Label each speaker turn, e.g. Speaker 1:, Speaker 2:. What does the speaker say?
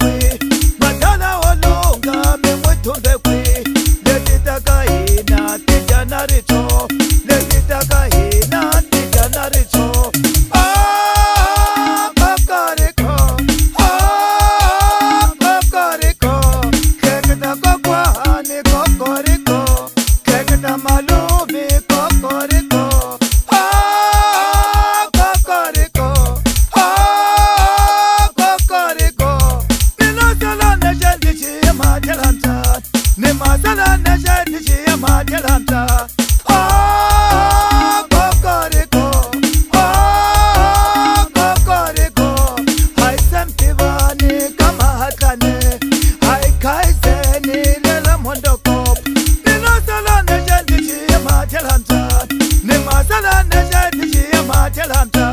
Speaker 1: kwe matala olonga mengwetunde kwe letitaka hina tijana richo letitaka hina tijana richo kokoriko kokoriko kekta kokwani kokoriko kekta maluvi kokoriko ne masala ne jadi chi ma jalanta kokoriko kokoriko hai samtivani kama hatane hai kaiseni lela mondoko ne masala ne jadi chi ma jalanta ne masala ne jadi chi ma jalanta